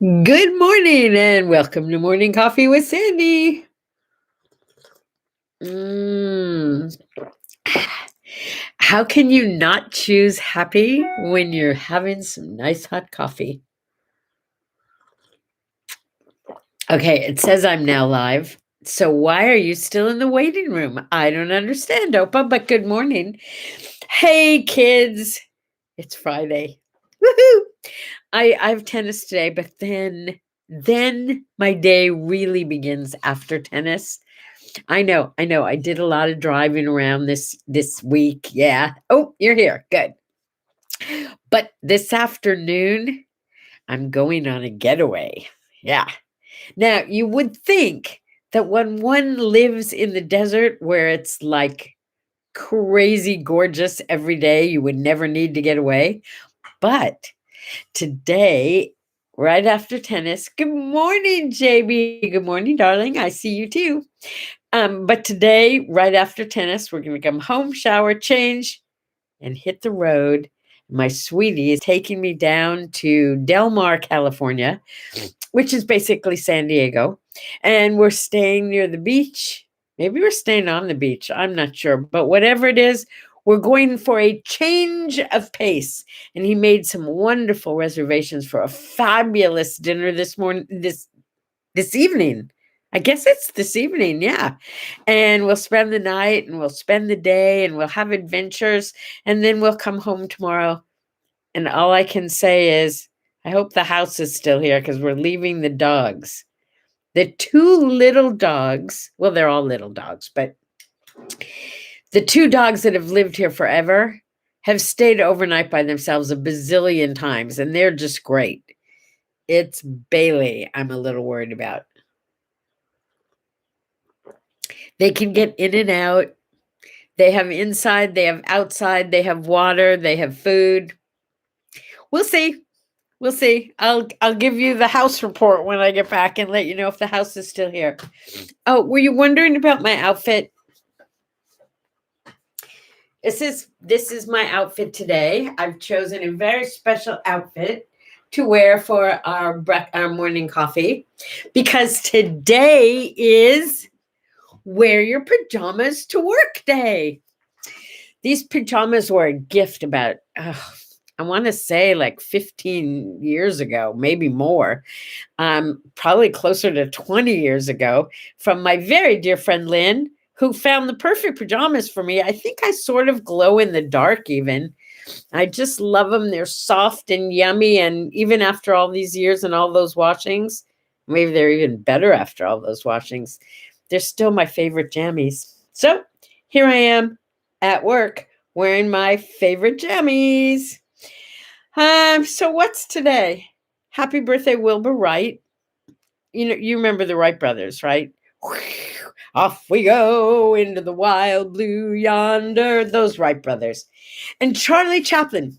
Good morning and welcome to Morning Coffee with Sandy. Mm. How can you not choose happy when you're having some nice hot coffee? Okay, it says I'm now live. So why are you still in the waiting room? I don't understand, Opa, but good morning. Hey, kids. It's Friday. Woohoo! I have tennis today, but then my day really begins after tennis. I know. I did a lot of driving around this week. Yeah. Oh, you're here. Good. But this afternoon, I'm going on a getaway. Yeah. Now, you would think that when one lives in the desert where it's like crazy gorgeous every day, you would never need to get away. But today, right after tennis, good morning, JB. Good morning, darling. I see you too. But today, right after tennis, we're going to come home, shower, change, and hit the road. My sweetie is taking me down to Del Mar, California, which is basically San Diego. And we're staying near the beach. Maybe we're staying on the beach. I'm not sure. But whatever it is, we're going for a change of pace. And he made some wonderful reservations for a fabulous dinner this evening. I guess it's this evening, yeah. And we'll spend the night and we'll spend the day and we'll have adventures and then we'll come home tomorrow. And all I can say is, I hope the house is still here because we're leaving the dogs. The two little dogs, well, they're all little dogs, but the two dogs that have lived here forever have stayed overnight by themselves a bazillion times and they're just great. It's Bailey I'm a little worried about. They can get in and out. They have inside, they have outside, they have water, they have food. We'll see. We'll see. I'll give you the house report when I get back and let you know if the house is still here. Oh, were you wondering about my outfit? This is my outfit today. I've chosen a very special outfit to wear for our morning coffee because today is wear your pajamas to work day. These pajamas were a gift about, I want to say like 15 years ago, maybe more, probably closer to 20 years ago, from my very dear friend Lynn, who found the perfect pajamas for me. I think I sort of glow in the dark even. I just love them. They're soft and yummy. And even after all these years and all those washings, maybe they're even better after all those washings, they're still my favorite jammies. So here I am at work wearing my favorite jammies. So what's today? Happy birthday, Wilbur Wright. You know, you remember the Wright brothers, right? Off we go into the wild blue yonder. Those Wright brothers. And Charlie Chaplin.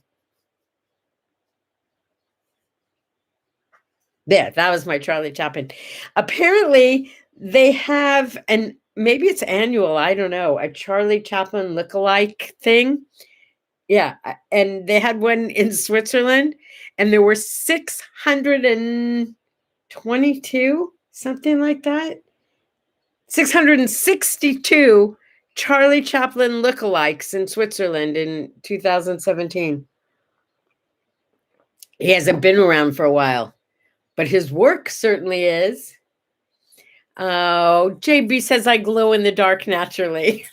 There, that was my Charlie Chaplin. Apparently, they have maybe it's annual, I don't know, a Charlie Chaplin lookalike thing. Yeah, and they had one in Switzerland, and there were 622, something like that. 662 Charlie Chaplin lookalikes in Switzerland in 2017. He hasn't been around for a while, but his work certainly is. Oh, JB says I glow in the dark naturally.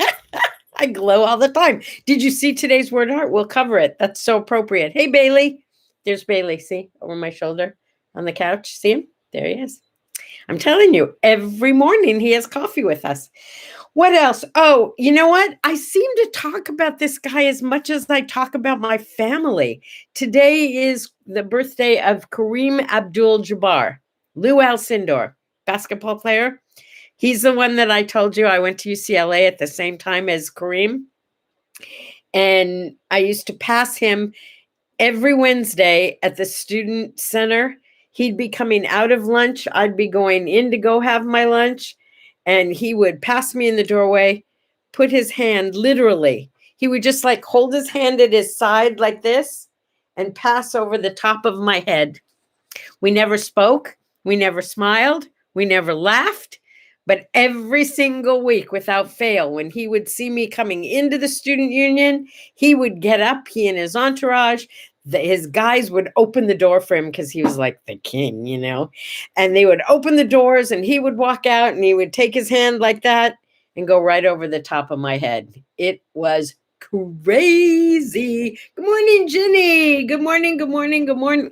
I glow all the time. Did you see today's word art? We'll cover it. That's so appropriate. Hey, Bailey. There's Bailey. See, over my shoulder on the couch. See him? There he is. I'm telling you, every morning he has coffee with us. What else? Oh, you know what? I seem to talk about this guy as much as I talk about my family. Today is the birthday of Kareem Abdul-Jabbar, Lou Alcindor, basketball player. He's the one that I told you I went to UCLA at the same time as Kareem. And I used to pass him every Wednesday at the student center. He'd be coming out of lunch. I'd be going in to go have my lunch. And he would pass me in the doorway, put his hand literally. He would just like hold his hand at his side like this and pass over the top of my head. We never spoke. We never smiled. We never laughed. But every single week, without fail, when he would see me coming into the student union, he would get up, he and his entourage. His guys would open the door for him because he was like the king, you know, and they would open the doors and he would walk out and he would take his hand like that and go right over the top of my head. It was crazy. Good morning, Ginny. Good morning, good morning, good morning.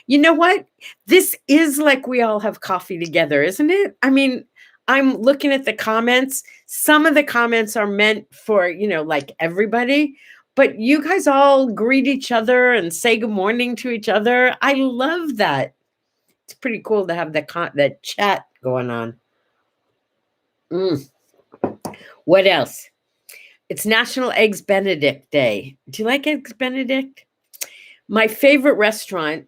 You know what? This is like we all have coffee together, isn't it? I mean, I'm looking at the comments. Some of the comments are meant for, you know, like everybody, but you guys all greet each other and say good morning to each other. I love that. It's pretty cool to have that chat going on. What else? It's National Eggs Benedict Day. Do you like Eggs Benedict? My favorite restaurant,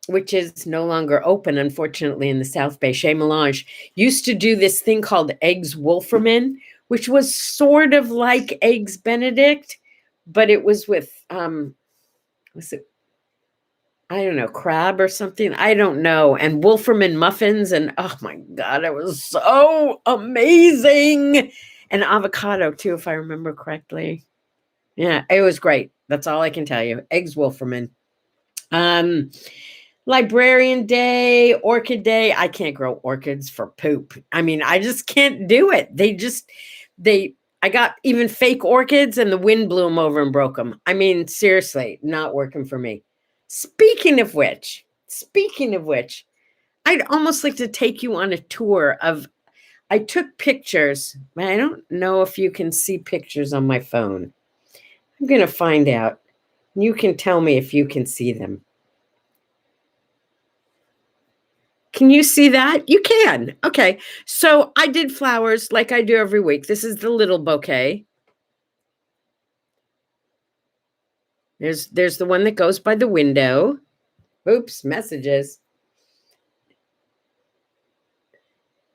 which is no longer open, unfortunately, in the South Bay, Chez Melange, used to do this thing called Eggs Wolferman, which was sort of like Eggs Benedict, but it was with, was it, I don't know, crab or something? I don't know. And Wolferman muffins. And oh my God, it was so amazing. And avocado too, if I remember correctly. Yeah, it was great. That's all I can tell you. Eggs Wolferman. Librarian Day, Orchid Day. I can't grow orchids for poop. I mean, I just can't do it. I got even fake orchids and the wind blew them over and broke them. I mean, seriously, not working for me. Speaking of which, I'd almost like to take you on a tour of, I took pictures, but I don't know if you can see pictures on my phone. I'm going to find out. You can tell me if you can see them. Can you see that? You can. Okay. So I did flowers like I do every week. This is the little bouquet. There's the one that goes by the window. Oops, messages.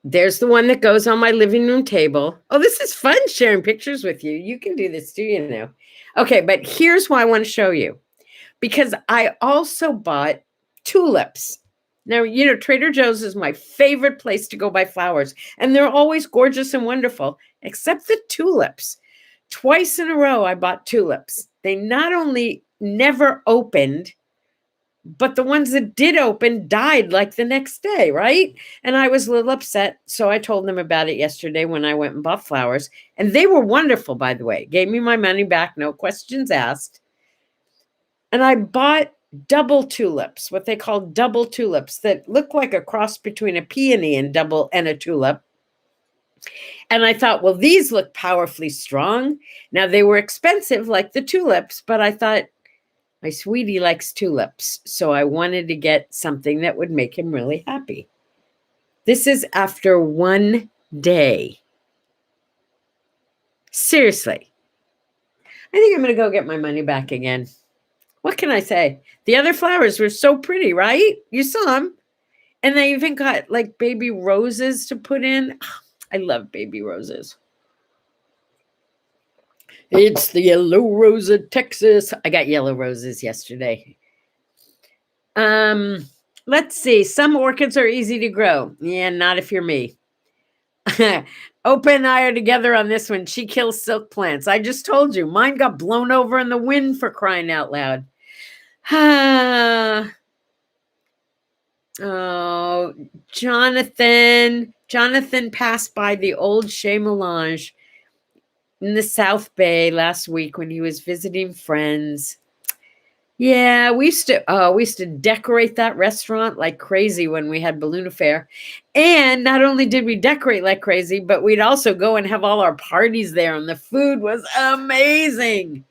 There's the one that goes on my living room table. Oh, this is fun sharing pictures with you. You can do this too, you know. Okay, but here's why I want to show you. Because I also bought tulips. Now, you know, Trader Joe's is my favorite place to go buy flowers. And they're always gorgeous and wonderful, except the tulips. Twice in a row, I bought tulips. They not only never opened, but the ones that did open died like the next day, right? And I was a little upset. So I told them about it yesterday when I went and bought flowers. And they were wonderful, by the way. Gave me my money back, no questions asked. And I bought double tulips, what they call double tulips, that look like a cross between a peony and a tulip. And I thought, well, these look powerfully strong. Now, they were expensive like the tulips, but I thought my sweetie likes tulips. So I wanted to get something that would make him really happy. This is after one day. Seriously. I think I'm going to go get my money back again. What can I say? The other flowers were so pretty, right? You saw them. And they even got like baby roses to put in. Oh, I love baby roses. It's the yellow rose of Texas. I got yellow roses yesterday. Let's see. Some orchids are easy to grow. Yeah, not if you're me. Opa and I are together on this one. She kills silk plants. I just told you. Mine got blown over in the wind, for crying out loud. Oh, Jonathan passed by the old Chez Melange in the South Bay last week when he was visiting friends. Yeah, we used to decorate that restaurant like crazy when we had Balloon Affair. And not only did we decorate like crazy, but we'd also go and have all our parties there, and the food was amazing.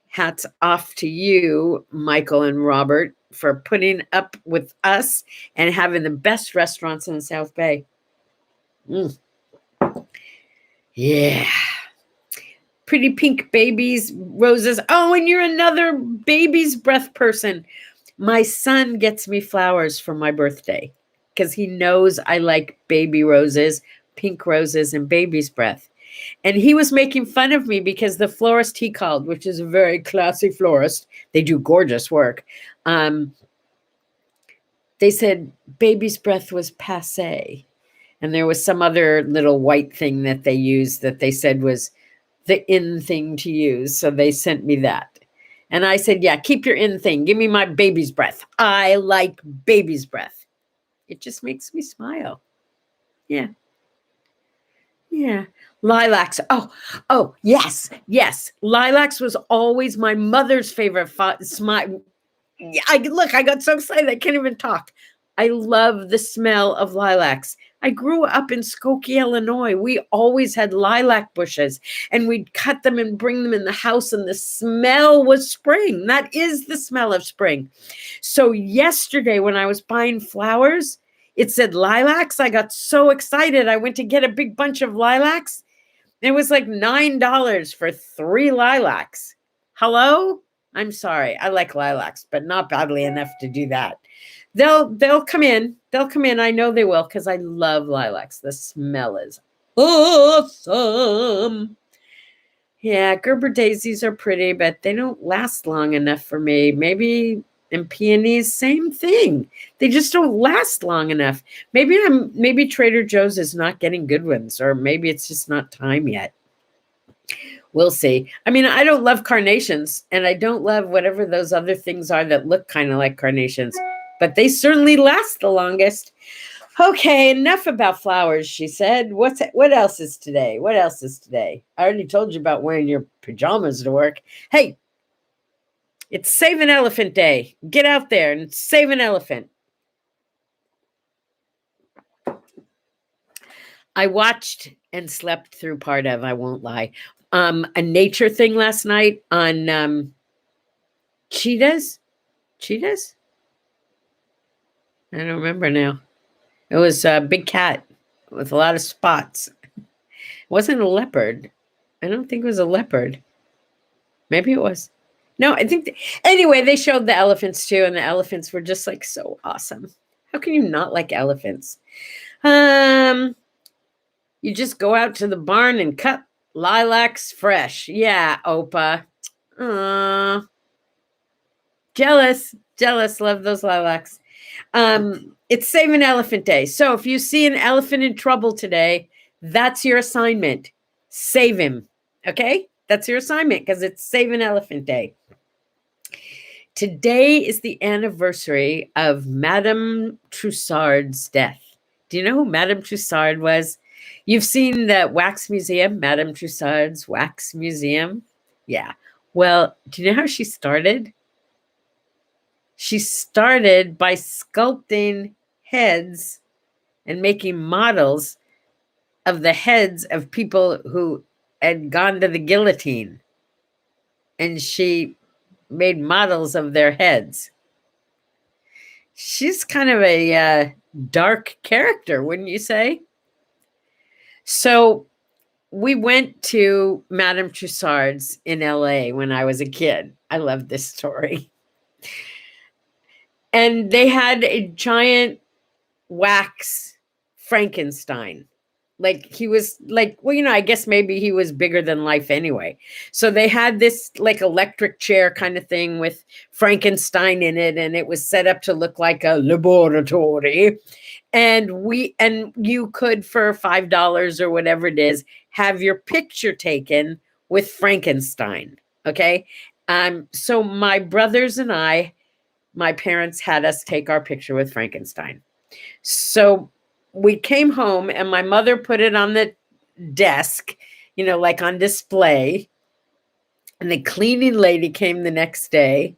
Hats off to you, Michael and Robert, for putting up with us and having the best restaurants in the South Bay. Yeah. Pretty pink babies, roses. Oh, and you're another baby's breath person. My son gets me flowers for my birthday because he knows I like baby roses, pink roses, and baby's breath. And he was making fun of me because the florist he called, which is a very classy florist, they do gorgeous work. They they said baby's breath was passé. And there was some other little white thing that they used that they said was the in thing to use. So they sent me that. And I said, yeah, keep your in thing. Give me my baby's breath. I like baby's breath. It just makes me smile. Yeah. Yeah. Lilacs. Oh, yes. Lilacs was always my mother's favorite smile. I got so excited I can't even talk. I love the smell of lilacs. I grew up in Skokie, Illinois. We always had lilac bushes, and we'd cut them and bring them in the house, and the smell was spring. That is the smell of spring. So yesterday when I was buying flowers, it said lilacs. I got so excited. I went to get a big bunch of lilacs. It was like $9 for 3 lilacs. Hello? I'm sorry. I like lilacs, but not badly enough to do that. They'll come in. They'll come in. I know they will because I love lilacs. The smell is awesome. Yeah, Gerber daisies are pretty, but they don't last long enough for me. Maybe and peonies, same thing. They just don't last long enough. Maybe Trader Joe's is not getting good ones, or maybe it's just not time yet. We'll see. I mean, I don't love carnations, and I don't love whatever those other things are that look kind of like carnations, but they certainly last the longest. Okay, enough about flowers, she said. What else is today? What else is today? I already told you about wearing your pajamas to work. Hey, it's Save an Elephant Day. Get out there and save an elephant. I watched and slept through part of, I won't lie, a nature thing last night on cheetahs. Cheetahs? I don't remember now. It was a big cat with a lot of spots. It wasn't a leopard. I don't think it was a leopard. Maybe it was. No, I think. Anyway, they showed the elephants too, and the elephants were just like so awesome. How can you not like elephants? You just go out to the barn and cut lilacs fresh. Yeah, Opa. Jealous. Love those lilacs. It's Save an Elephant Day. So if you see an elephant in trouble today, that's your assignment. Save him. Okay? That's your assignment because it's Save an Elephant Day. Today is the anniversary of Madame Tussaud's death. Do you know who Madame Tussaud was? You've seen the wax museum, Madame Tussaud's wax museum. Yeah. Well, do you know how she started? She started by sculpting heads and making models of the heads of people who had gone to the guillotine. And she made models of their heads. She's kind of a dark character, wouldn't you say? So we went to Madame Tussaud's in LA when I was a kid. I love this story. And they had a giant wax Frankenstein. Like he was like, well, I guess maybe he was bigger than life anyway. So they had this like electric chair kind of thing with Frankenstein in it, and it was set up to look like a laboratory. And you could, for $5 or whatever it is, have your picture taken with Frankenstein. Okay. So my brothers and my parents had us take our picture with Frankenstein. So we came home and my mother put it on the desk, like on display. And the cleaning lady came the next day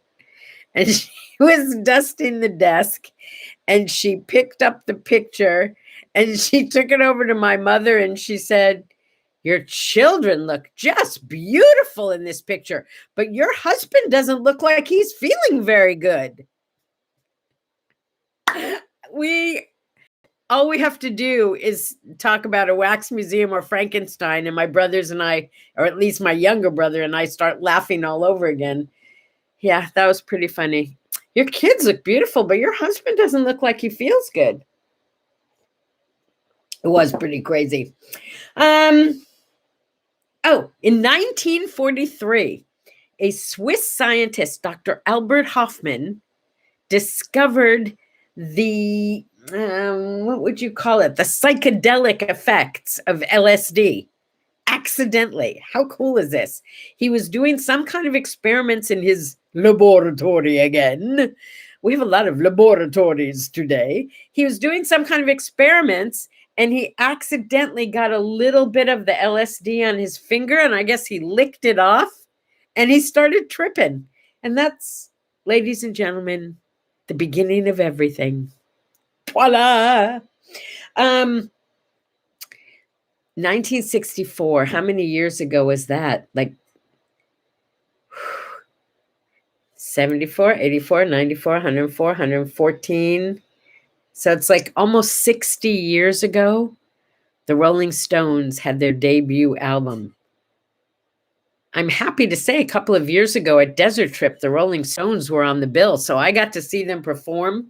and she was dusting the desk and she picked up the picture and she took it over to my mother and she said, "Your children look just beautiful in this picture, but your husband doesn't look like he's feeling very good." All we have to do is talk about a wax museum or Frankenstein, and my brothers and I, or at least my younger brother and I, start laughing all over again. Yeah, that was pretty funny. Your kids look beautiful, but your husband doesn't look like he feels good. It was pretty crazy. In 1943, a Swiss scientist, Dr. Albert Hofmann, discovered the what would you call it? The psychedelic effects of LSD accidentally. How cool is this? He was doing some kind of experiments in his laboratory again. We have a lot of laboratories today. He was doing some kind of experiments and he accidentally got a little bit of the LSD on his finger, and I guess he licked it off and he started tripping. And that's, ladies and gentlemen, the beginning of everything. Voila. 1964. How many years ago was that? Like 74, 84, 94, 104, 114. So it's like almost 60 years ago, the Rolling Stones had their debut album. I'm happy to say a couple of years ago at Desert Trip, the Rolling Stones were on the bill. So I got to see them perform.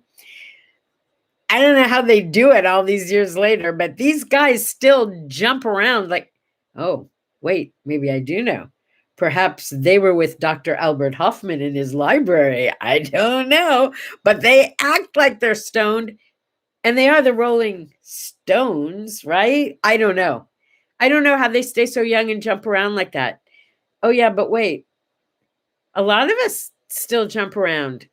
I don't know how they do it all these years later, but these guys still jump around like, oh, wait, maybe I do know. Perhaps they were with Dr. Albert Hoffman in his library. I don't know, but they act like they're stoned, and they are the Rolling Stones, right? I don't know. I don't know how they stay so young and jump around like that. Oh, yeah, but wait. A lot of us still jump around,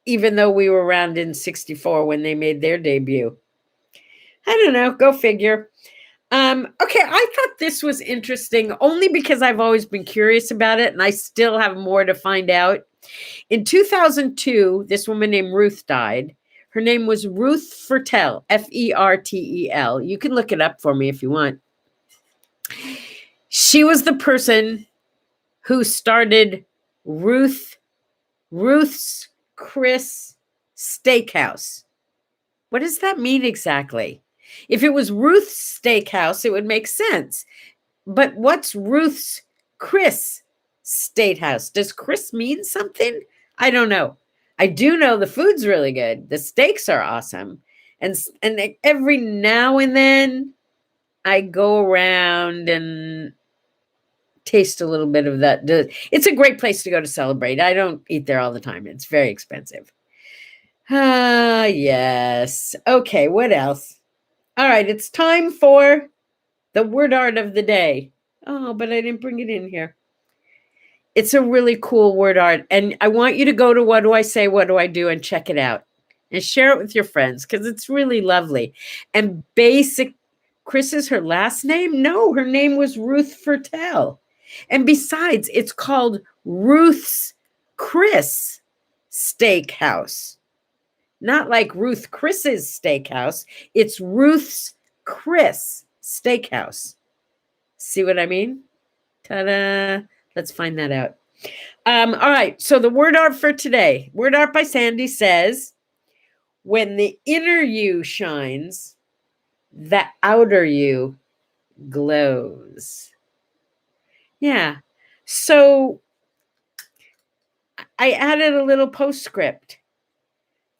even though we were around in 64 when they made their debut. I don't know. Go figure. Okay, I thought this was interesting only because I've always been curious about it, and I still have more to find out. In 2002, this woman named Ruth died. Her name was Ruth Fertel, Fertel. You can look it up for me if you want. She was the person who started Ruth's Chris Steakhouse. What does that mean exactly? If it was Ruth's Steakhouse, it would make sense. But what's Ruth's Chris Steakhouse? Does Chris mean something? I don't know. I do know the food's really good. The steaks are awesome. And every now and then I go around and taste a little bit of that. It's a great place to go to celebrate. I don't eat there all the time. It's very expensive. Ah, yes. Okay, what else? All right, it's time for the word art of the day. Oh, but I didn't bring it in here. It's a really cool word art. And I want you to go to What Do I Say, What Do I Do, and check it out. And share it with your friends because it's really lovely. And Chris is her last name? No, her name was Ruth Fertel. And besides, it's called Ruth's Chris Steakhouse. Not like Ruth Chris's Steakhouse. It's Ruth's Chris Steakhouse. See what I mean? Ta-da. Let's find that out. All right. So the word art for today. Word art by Sandye says, when the inner you shines, the outer you glows. Yeah. So I added a little postscript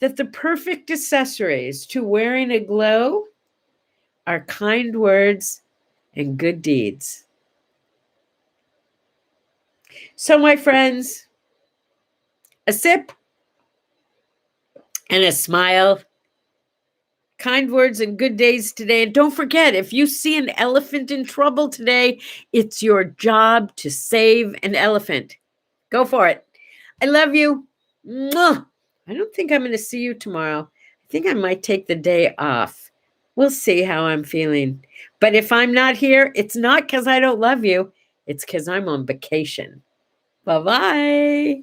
that the perfect accessories to wearing a glow are kind words and good deeds. So, my friends, a sip and a smile, kind words and good days today. And don't forget, if you see an elephant in trouble today, it's your job to save an elephant. Go for it. I love you. Mwah. I don't think I'm going to see you tomorrow. I think I might take the day off. We'll see how I'm feeling. But if I'm not here, it's not because I don't love you. It's because I'm on vacation. Bye-bye.